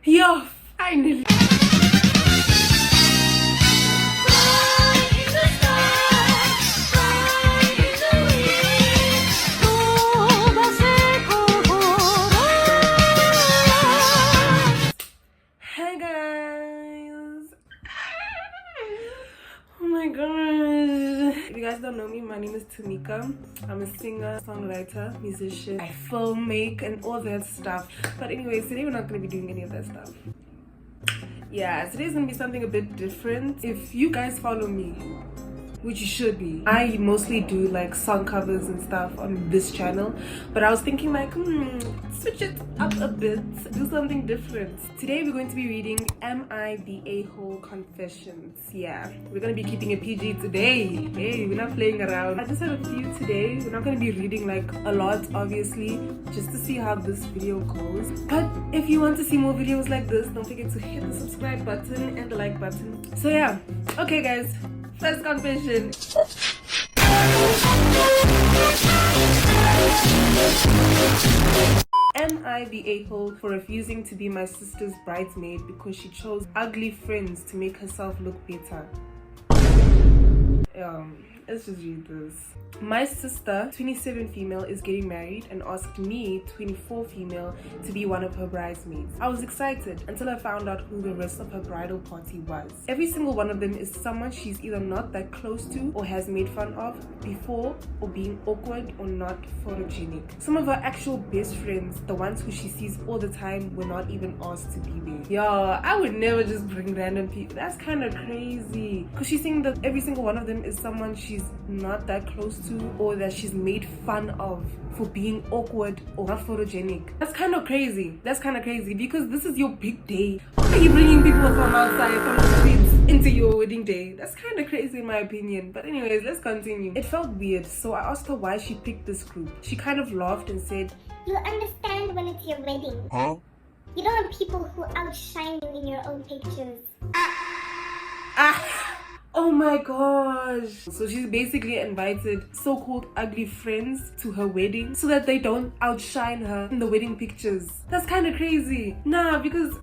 Yo, finally. Hey guys. Oh my gosh. If you guys don't know me, my name is Tamika. I'm a singer, songwriter, musician. I film, make, and all that stuff. But anyways, today we're not going to be doing any of that stuff. Yeah, today's going to be something a bit different. If you guys follow me, which you should be, I mostly do like song covers and stuff on this channel, but I was thinking like, switch it up a bit, do something different. Today we're going to be reading Am I the A-Hole Confessions. Yeah, we're going to be keeping it PG today. Hey, we're not playing around. I just had a few today. We're not going to be reading like a lot, obviously, just to see how this video goes. But if you want to see more videos like this, don't forget to hit the subscribe button and the like button. So yeah, okay guys, first confession. Am I the a-hole for refusing to be my sister's bridesmaid because she chose ugly friends to make herself look better? Let's just read this. My sister, 27 female, is getting married and asked me, 24 female, to be one of her bridesmaids. I was excited until I found out who the rest of her bridal party was. Every single one of them is someone she's either not that close to or has made fun of before, or being awkward or not photogenic. Some of her actual best friends, the ones who she sees all the time, were not even asked to be there. Yo, I would never just bring random people. That's kind of crazy. Because she's saying that every single one of them is someone she's not that close to or that she's made fun of for being awkward or not photogenic. That's kind of crazy. That's kind of crazy because this is your big day. Why are you bringing people from outside, from the streets, into your wedding day? That's kind of crazy in my opinion. But anyways, let's continue. It felt weird, so I asked her why she picked this group. She kind of laughed and said, "You'll understand when it's your wedding. Huh? You don't want people who outshine you in your own pictures." Oh my gosh. So she's basically invited so-called ugly friends to her wedding so that they don't outshine her in the wedding pictures. That's kind of crazy. Nah, because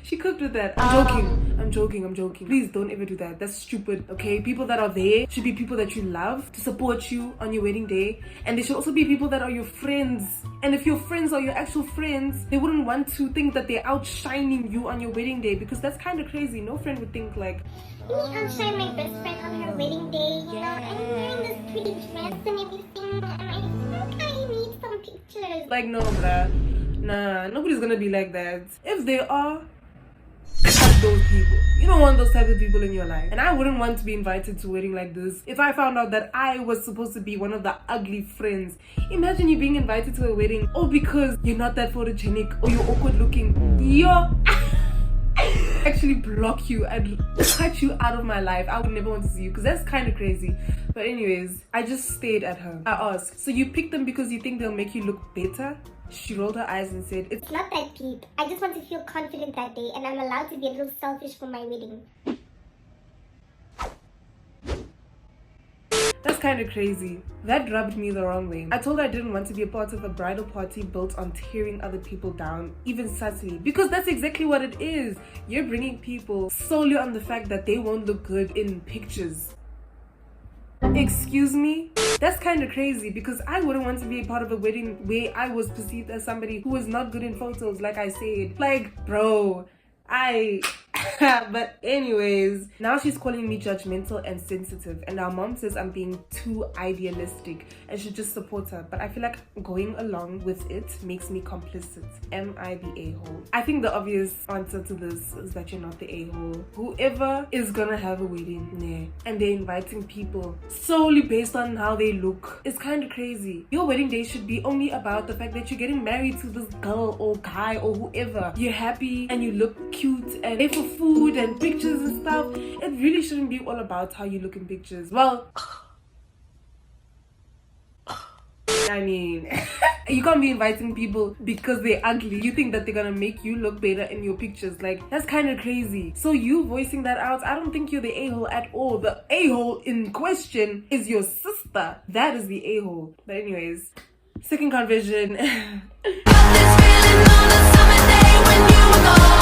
she cooked with that. I'm joking. Please don't ever do that. That's stupid, okay? People that are there should be people that you love to support you on your wedding day. And they should also be people that are your friends. And if your friends are your actual friends, they wouldn't want to think that they're outshining you on your wedding day, because that's kind of crazy. No friend would think like, "Let me outshine my best friend on her wedding day. You know, I'm wearing this pretty dress and everything, and I think I need some pictures." like, no, bruh. Nah, nobody's gonna be like that. If they are, cut those people. You don't want those type of people in your life. And I wouldn't want to be invited to a wedding like this if I found out that I was supposed to be one of the ugly friends. Imagine you being invited to a wedding all because you're not that photogenic or you're awkward looking. Actually block you and cut you out of my life. I would never want to see you because that's kind of crazy. But anyways, I just stared at her. I asked, "So you picked them because you think they'll make you look better?" She rolled her eyes and said, It's not that deep. I just want to feel confident that day, and I'm allowed to be a little selfish for my wedding. That's kind of crazy. That rubbed me the wrong way. I told her I didn't want to be a part of a bridal party built on tearing other people down, even subtly. Because that's exactly what it is. You're bringing people solely on the fact that they won't look good in pictures. Excuse me? That's kind of crazy, because I wouldn't want to be a part of a wedding where I was perceived as somebody who was not good in photos, like I said. Like, bro, but anyways, now she's calling me judgmental and sensitive, and our mom says I'm being too idealistic and should just support her. But I feel like going along with it makes me complicit. Am I the a-hole? I think the obvious answer to this is that you're not the a-hole. Whoever is gonna have a wedding, and they're inviting people solely based on how they look, it's kind of crazy. Your wedding day should be only about the fact that you're getting married to this girl or guy or whoever. You're happy and you look cute and pay for food and pictures and stuff. It really shouldn't be all about how you look in pictures. Well, I mean, you can't be inviting people because they're ugly. You think that they're gonna make you look better in your pictures. Like, that's kind of crazy. So you voicing that out, I don't think you're the a-hole at all. The a-hole in question is your sister. That is the a-hole. But anyways, second confession. Got this feeling on a summer day when you were gone.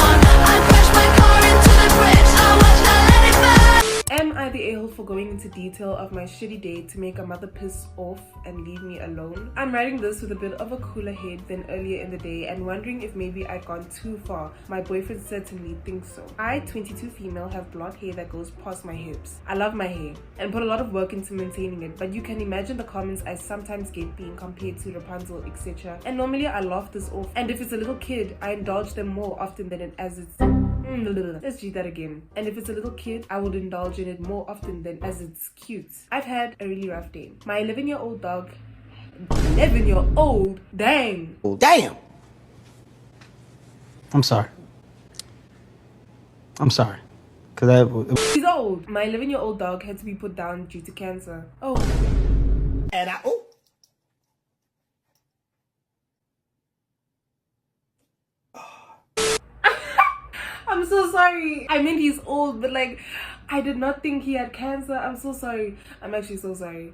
into detail of my shitty day to make a mother piss off and leave me alone. I'm writing this with a bit of a cooler head than earlier in the day and wondering if maybe I'd gone too far. My boyfriend certainly thinks so. I, 22 female, have blonde hair that goes past my hips. I love my hair and put a lot of work into maintaining it, but you can imagine the comments I sometimes get being compared to Rapunzel, etc. And normally I laugh this off, and if it's a little kid, I indulge them more often than it as it's let's read that again. And if it's a little kid, I would indulge in it more often than as it's cute. I've had a really rough day. My 11-year-old dog, 11-year-old, dang. Damn. I'm sorry. He's old. My 11-year-old dog had to be put down due to cancer. Oh. And I'm so sorry. I meant he's old, but like, I did not think he had cancer. I'm so sorry. I'm actually so sorry.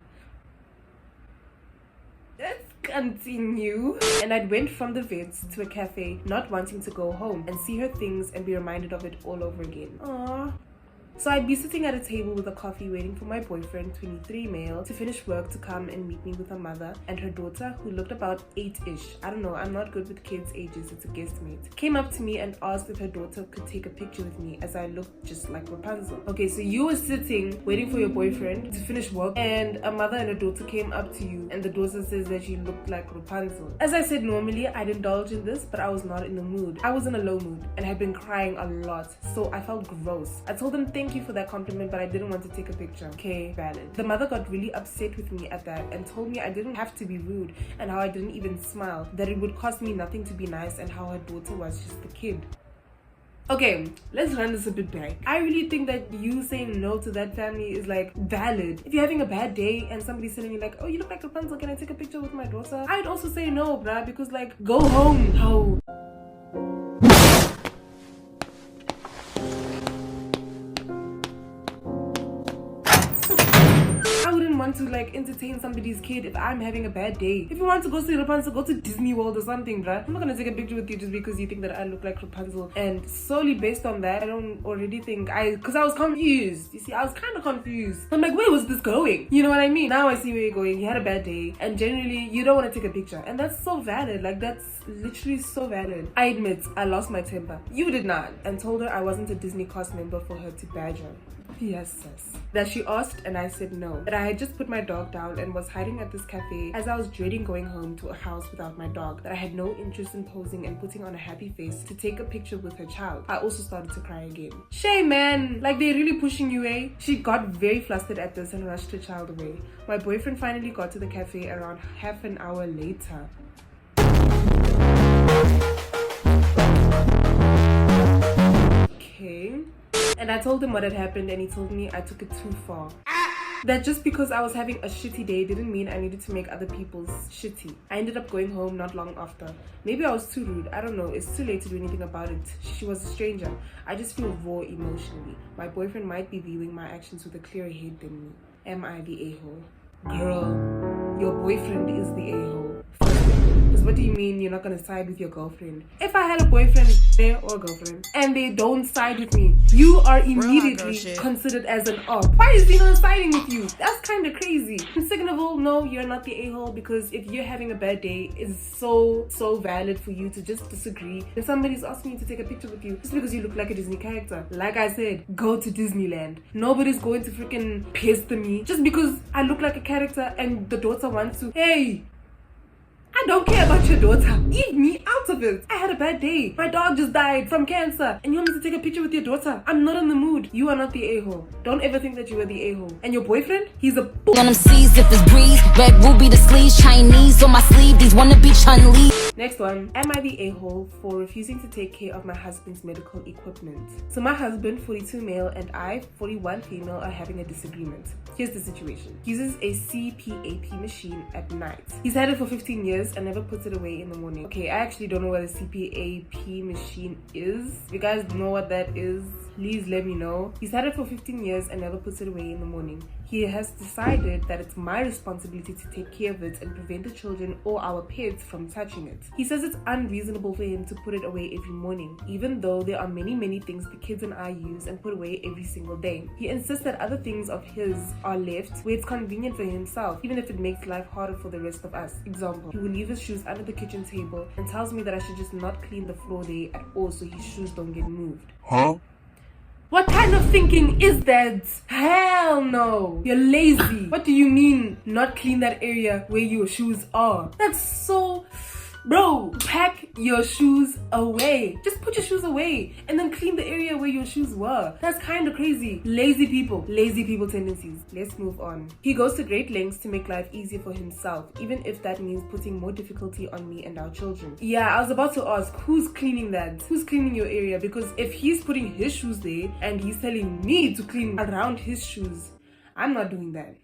Let's continue. And I went from the vets to a cafe, not wanting to go home and see her things and be reminded of it all over again. Aww. So I'd be sitting at a table with a coffee waiting for my boyfriend, 23 male, to finish work to come and meet me with her mother and her daughter, who looked about 8-ish. I don't know, I'm not good with kids' ages, it's a guesstimate. Came up to me and asked if her daughter could take a picture with me as I looked just like Rapunzel. Okay, so you were sitting waiting for your boyfriend to finish work and a mother and a daughter came up to you and the daughter says that you looked like Rapunzel. As I said, normally I'd indulge in this, but I was not in the mood. I was in a low mood and had been crying a lot, so I felt gross. I told them thank you for that compliment, but I didn't want to take a picture. Okay, valid. The mother got really upset with me at that and told me I didn't have to be rude and how I didn't even smile, that it would cost me nothing to be nice and how her daughter was just a kid. Okay, let's run this a bit back. I really think that you saying no to that family is like valid. If you're having a bad day and somebody's telling you like, oh, you look like Rapunzel, can I take a picture with my daughter? I'd also say no, bruh, because like, go home. How? Want to like entertain somebody's kid if I'm having a bad day. If you want to go see Rapunzel, go to Disney World or something, bruh. I'm not gonna take a picture with you just because you think that I look like Rapunzel. And solely based on that, I don't already think because I was confused. You see, I was kind of confused. I'm like, where was this going? You know what I mean? Now I see where you're going. You had a bad day and generally you don't want to take a picture, and that's so valid. Like, that's literally so valid. I admit I lost my temper. You did not, and told her I wasn't a Disney cast member for her to badger. Yes, sis. That she asked and I said no. That I had just put my dog down and was hiding at this cafe as I was dreading going home to a house without my dog. That I had no interest in posing and putting on a happy face to take a picture with her child. I also started to cry again. Shame, man. Like, they're really pushing you, eh? She got very flustered at this and rushed her child away. My boyfriend finally got to the cafe around half an hour later. Okay. And I told him what had happened and he told me I took it too far. That just because I was having a shitty day didn't mean I needed to make other people's shitty. I ended up going home not long after. Maybe I was too rude, I don't know, it's too late to do anything about it. She was a stranger. I just feel raw emotionally. My boyfriend might be viewing my actions with a clearer head than me. Am I the a-hole? Girl, your boyfriend is the a-hole. Because what do you mean you're not gonna side with your girlfriend? If I had a boyfriend or girlfriend and they don't side with me, you are immediately considered as an op. Why is he not siding with you? That's kind of crazy. And second of all, no, you're not the a-hole, because if you're having a bad day, it's so valid for you to just disagree. If somebody's asking you to take a picture with you just because you look like a Disney character, like I said, go to Disneyland. Nobody's going to freaking pester me just because I look like a character and the daughter wants to. Hey, I don't care about your daughter. Leave me out of it. I had a bad day. My dog just died from cancer. And you want me to take a picture with your daughter? I'm not in the mood. You are not the a-hole. Don't ever think that you are the a-hole. And your boyfriend? He's a boo. On them seas if it's breeze. Red ruby the sleeves. Chinese on my sleeve. These wanna be Chun-Li. Next one. Am I the a-hole for refusing to take care of my husband's medical equipment? So my husband, 42 male, and I, 41 female, are having a disagreement. Here's the situation. He uses a CPAP machine at night. He's had it for 15 years and never puts it away in the morning. Okay, I actually don't know what a CPAP machine is. If you guys know what that is, please let me know. He's had it for 15 years and never puts it away in the morning. he has decided that it's my responsibility to take care of it and prevent the children or our pets from touching it. He says it's unreasonable for him to put it away every morning, even though there are many things the kids and I use and put away every single day. He insists that other things of his are left where it's convenient for himself, even if it makes life harder for the rest of us. Example, he will leave his shoes under the kitchen table and tells me that I should just not clean the floor there at all so his shoes don't get moved. Huh? What kind of thinking is that? Hell no! You're lazy. What do you mean not clean that area where your shoes are? That's so... Bro, pack your shoes away. Just put your shoes away and then clean the area where your shoes were. That's kind of crazy. Lazy people tendencies. Let's move on. He goes to great lengths to make life easier for himself, even if that means putting more difficulty on me and our children. Yeah, I was about to ask, who's cleaning that? Who's cleaning your area? Because if he's putting his shoes there and he's telling me to clean around his shoes, I'm not doing that.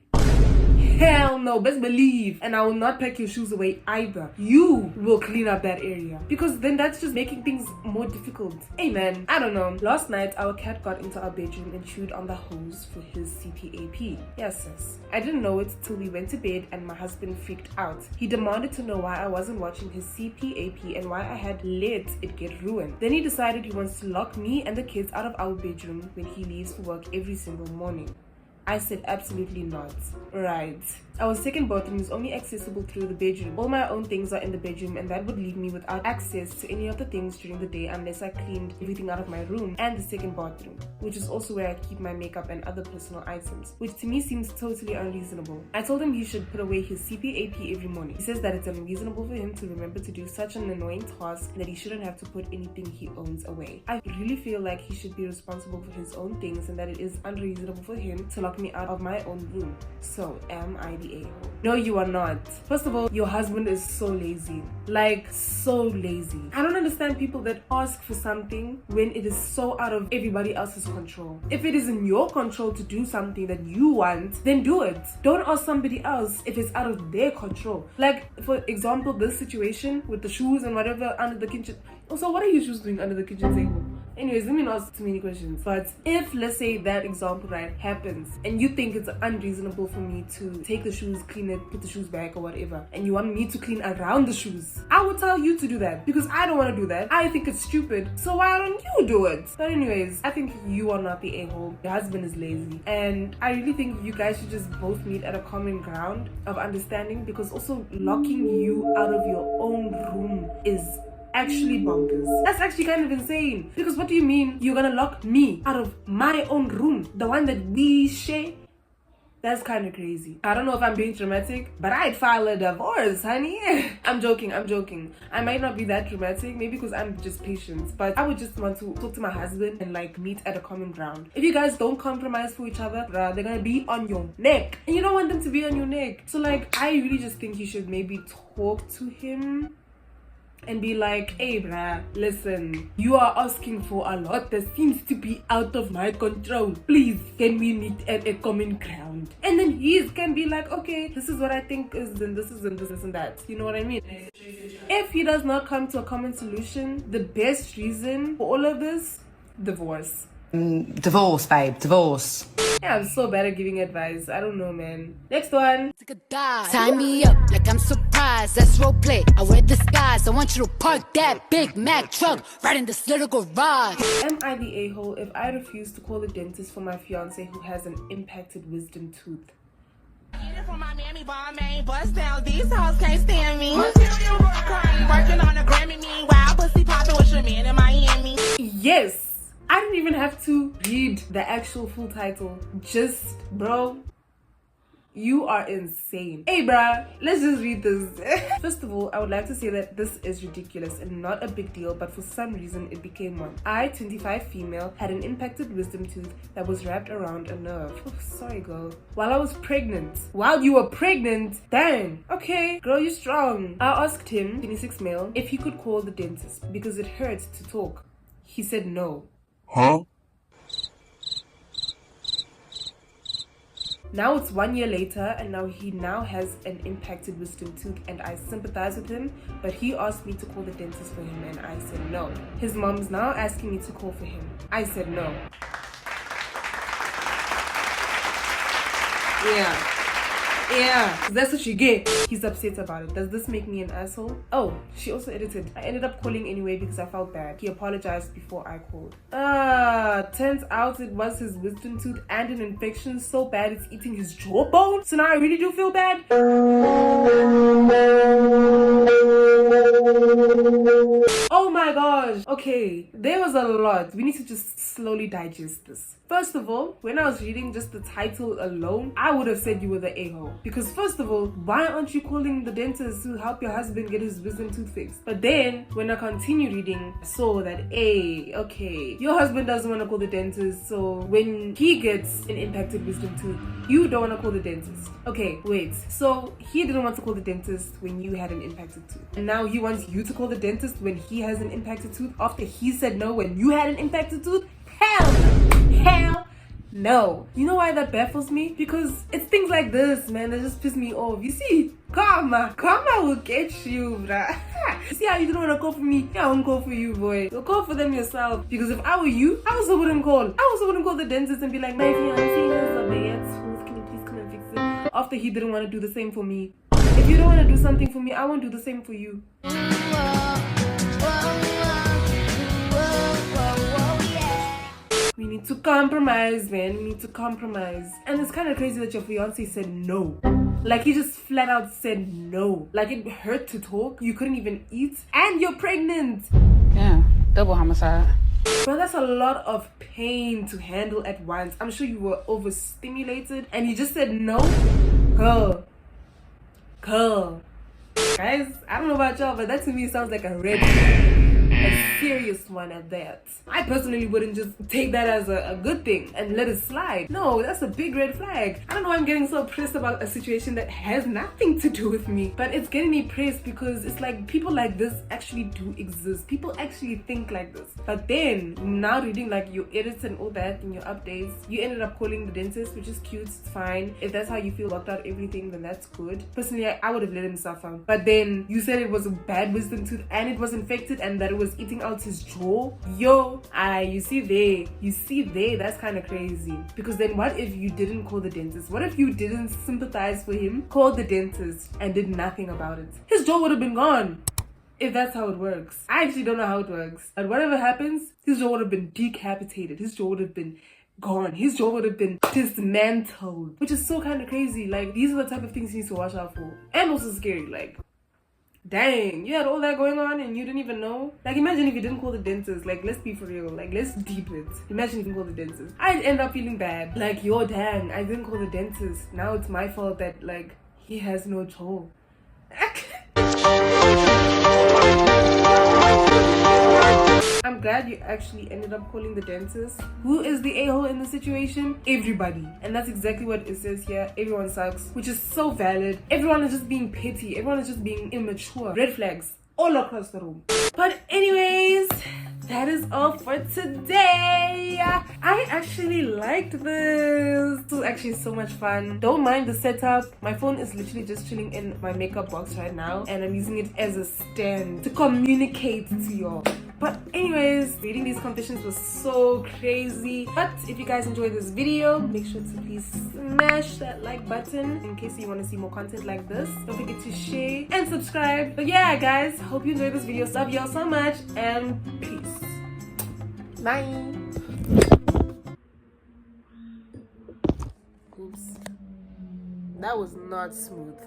Hell no, best believe. And I will not pack your shoes away either. You will clean up that area, because then that's just making things more difficult. Hey man, I don't know. Last night our cat got into our bedroom and chewed on the hose for his CPAP. Yes sis. I didn't know it till we went to bed and my husband freaked out. He demanded to know why I wasn't watching his CPAP and why I had let it get ruined. Then he decided he wants to lock me and the kids out of our bedroom when he leaves for work every single morning. I said absolutely not. Right. Our second bathroom is only accessible through the bedroom. All my own things are in the bedroom and that would leave me without access to any of the things during the day unless I cleaned everything out of my room and the second bathroom, which is also where I keep my makeup and other personal items, which to me seems totally unreasonable. I told him he should put away his CPAP every morning. He says that it's unreasonable for him to remember to do such an annoying task and that he shouldn't have to put anything he owns away. I really feel like he should be responsible for his own things and that it is unreasonable for him to lock me out of my own room. So, am I the a-hole? No, you are not. First of all, your husband is so lazy. Like, so lazy. I don't understand people that ask for something when it is so out of everybody else's control. If it is in your control to do something that you want, then do it. Don't ask somebody else if it's out of their control. Like, for example, this situation with the shoes and whatever under the kitchen. Also, what are your shoes doing under the kitchen table? Anyways, let me not ask too many questions. But if, let's say, that example, right, happens and you think it's unreasonable for me to take the shoes, clean it, put the shoes back or whatever, and you want me to clean around the shoes, I would tell you to do that because I don't want to do that. I think it's stupid. So why don't you do it? But anyways, I think you are not the a-hole. Your husband is lazy. And I really think you guys should just both meet at a common ground of understanding, because also locking you out of your own room is actually bonkers. That's actually kind of insane. Because what do you mean you're gonna lock me out of my own room, the one that we share? That's kind of crazy. I don't know if I'm being dramatic, but I'd file a divorce, honey. I'm joking. I might not be that dramatic, maybe because I'm just patient, but I would just want to talk to my husband and like meet at a common ground. If you guys don't compromise for each other, bruh, they're gonna be on your neck, and you don't want them to be on your neck. So like, I really just think you should maybe talk to him and be like, hey bruh, listen, you are asking for a lot that seems to be out of my control. Please, can we meet at a common ground? And then he can be like, okay, this is what I think is, and this is, and this and that. You know what I mean? If he does not come to a common solution, the best reason for all of this, divorce. Divorce, babe, divorce. Yeah, I'm so bad at giving advice. I don't know, man. Next one. Tie me up like I'm surprised. That's role play. I wear disguise. I want you to park that Big Mac truck right in this little garage. Am I the a-hole if I refuse to call the dentist for my fiance who has an impacted wisdom tooth? From my mammy Balmain, bust down, these hoes can't stand me. Crying, working on a Grammy, meanwhile, pussy popping with your man in Miami. Yes! I didn't even have to read the actual full title. Just, bro, you are insane. Hey, bruh, let's just read this. First of all, I would like to say that this is ridiculous and not a big deal, but for some reason it became one. I, 25 female, had an impacted wisdom tooth that was wrapped around a nerve. Oh, sorry, girl. While I was pregnant. While you were pregnant? Dang. Okay, girl, you're strong. I asked him, 26 male, if he could call the dentist because it hurts to talk. He said no. Huh? Now it's 1 year later and he now has an impacted wisdom tooth, and I sympathize with him, but he asked me to call the dentist for him and I said no. His mom's now asking me to call for him. I said no. Yeah, that's what you get. He's upset about it. Does this make me an asshole? Oh, she also edited. I ended up calling anyway because I felt bad. He apologized before I called. Turns out it was his wisdom tooth and an infection so bad it's eating his jawbone. So now I really do feel bad. Oh my gosh. Okay, there was a lot. We need to just slowly digest this. First of all, when I was reading just the title alone, I would have said you were the a-hole. Because first of all, why aren't you calling the dentist to help your husband get his wisdom tooth fixed? But then, when I continued reading, I saw that, okay, your husband doesn't want to call the dentist, so when he gets an impacted wisdom tooth, you don't want to call the dentist. Okay, wait. So, he didn't want to call the dentist when you had an impacted tooth. And now he wants you to call the dentist when he has an impacted tooth after he said no when you had an impacted tooth? Hell no. You know why that baffles me? Because it's things like this, man, that just piss me off. You see, karma will get you, bruh. You see how you didn't want to call for me? Yeah, I won't call for you, boy. You'll call for them yourself. Because if I were you, I also wouldn't call. I also wouldn't call the dentist and be like, my fiancé has a bad tooth. Can you please come and fix it? After he didn't want to do the same for me. If you don't want to do something for me, I won't do the same for you. We need to compromise, man. We need to compromise. And it's kind of crazy that your fiance said no. Like, he just flat out said no. Like, it hurt to talk. You couldn't even eat. And you're pregnant. Yeah, double homicide. But that's a lot of pain to handle at once. I'm sure you were overstimulated. And you just said no. Girl. Guys, I don't know about y'all, but that to me sounds like a red flag. A serious one at that. I personally wouldn't just take that as a good thing and let it slide. No, that's a big red flag. I don't know why I'm getting so pressed about a situation that has nothing to do with me, but it's getting me pressed because it's like people like this actually do exist. People actually think like this. But then, now reading like your edits and all that and your updates, you ended up calling the dentist, which is cute, it's fine. If that's how you feel worked out everything, then that's good. Personally, I would have let him suffer. But then, you said it was a bad wisdom tooth and it was infected and that it was eating out his jaw. Yo, you see there, that's kind of crazy. Because then what if you didn't call the dentist? What if you didn't sympathize for him, called the dentist and did nothing about it? His jaw would have been gone. If that's how it works. I actually don't know how it works. But whatever happens, his jaw would have been decapitated. His jaw would have been gone. His jaw would have been dismantled. Which is so kind of crazy. Like, these are the type of things you need to watch out for. And also scary, like, dang, you had all that going on and you didn't even know? Like, imagine if you didn't call the dentist. Like, let's be for real. Like, let's deep it. Imagine if you didn't call the dentist. I'd end up feeling bad. Like, yo, dang, I didn't call the dentist. Now it's my fault that, like, he has no jaw. I'm glad you actually ended up calling the dentist. Who is the a-hole in the situation? Everybody. And that's exactly what it says here. Everyone sucks. Which is so valid. Everyone is just being petty. Everyone is just being immature. Red flags all across the room. But anyways, that is all for today. I actually liked this. This was actually so much fun. Don't mind the setup. My phone is literally just chilling in my makeup box right now and I'm using it as a stand to communicate to y'all. But anyways, reading these confessions was so crazy. But if you guys enjoyed this video, make sure to please smash that like button in case you want to see more content like this. Don't forget to share and subscribe. But yeah, guys, hope you enjoyed this video. Love y'all so much and peace. Bye. Oops. That was not smooth.